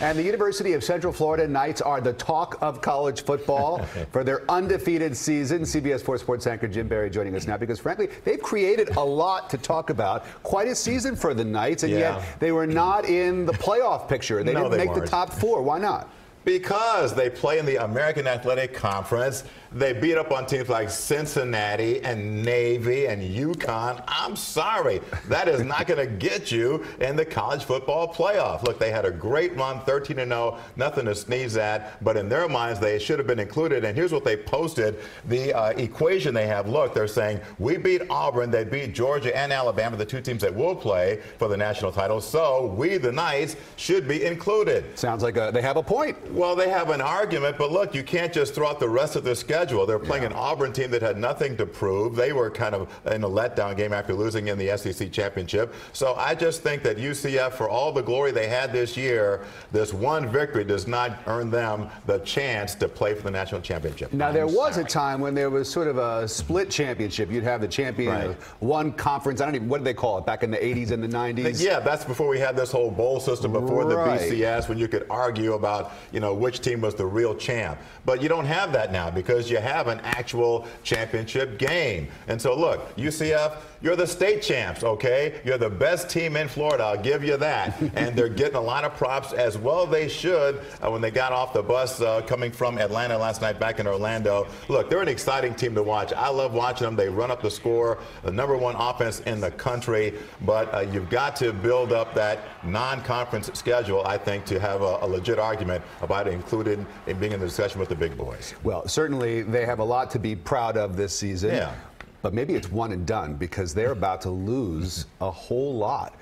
And the University of Central Florida Knights are the talk of college football for their undefeated season. CBS 4 Sports anchor Jim Barry joining us now because, frankly, they've created a lot to talk about. Quite a season for the Knights, and yet they were not in the playoff picture. They didn't make the top four. Why not? Because they play in the American Athletic Conference. They beat up on teams like Cincinnati and Navy and UConn. I'm sorry. That is not going to get you in the college football playoff. Look, they had a great run, 13-0, nothing to sneeze at. But in their minds, they should have been included. And here's what they posted. The equation they have. Look, they're saying, we beat Auburn. They beat Georgia and Alabama, the two teams that will play for the national title. So we, the Knights, should be included. Sounds like they have a point. Well, they have an argument, but look, you can't just throw out the rest of their schedule. They're playing an Auburn team that had nothing to prove. They were kind of in a letdown game after losing in the SEC championship. So I just think that UCF, for all the glory they had this year, this one victory does not earn them the chance to play for the national championship. Now, there was a time when there was sort of a split championship. You'd have the champion of one conference. I don't even, what did they call it, back in the 80s and the 90s? Yeah, that's before we had this whole bowl system, before the BCS, when you could argue about, which team was the real champ. But you don't have that now because you have an actual championship game. And so, look, UCF, you're the state champs, okay? You're the best team in Florida, I'll give you that. And they're getting a lot of props, as well they should, when they got off the bus coming from Atlanta last night back in Orlando. Look, they're an exciting team to watch. I love watching them. They run up the score, the #1 offense in the country. But you've got to build up that non-conference schedule, I think, to have a legit argument about included in being in the discussion with the big boys. Well, certainly they have a lot to be proud of this season. Yeah. But maybe it's one and done because they're about to lose a whole lot.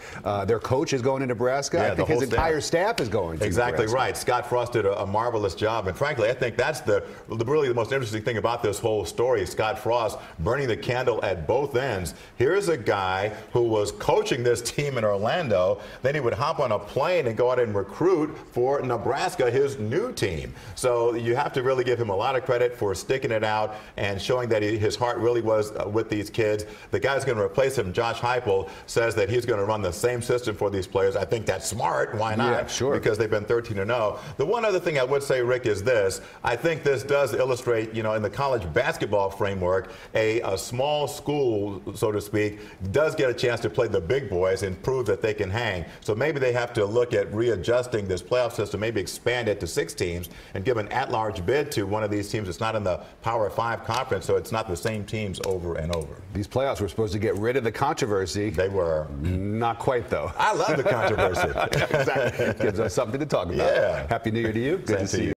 Their coach is going to Nebraska. I think his entire staff is going to Exactly Nebraska. right. Scott Frost did a marvelous job. And frankly, I think that's really the most interesting thing about this whole story. Scott Frost burning the candle at both ends. Here's a guy who was coaching this team in Orlando. Then he would hop on a plane and go out and recruit for Nebraska, his new team. So you have to really give him a lot of credit for sticking it out and showing that his heart really was with these kids. The guy's going to replace him, Josh Heupel, says that he's going to run the same system for these players. I think that's smart. Why not? Yeah, sure. Because they've been 13-0. The one other thing I would say, Rick, is this. I think this does illustrate, in the college basketball framework, a small school, so to speak, does get a chance to play the big boys and prove that they can hang. So maybe they have to look at readjusting this playoff system, maybe expand it to 6 teams and give an at-large bid to one of these teams that's not in the Power 5 conference, so it's not the same teams over and over. These playoffs were supposed to get rid of the controversy. They were. Not quite, though. I love the controversy. Exactly. Gives us something to talk about. Yeah. Happy New Year to you. Good to see you.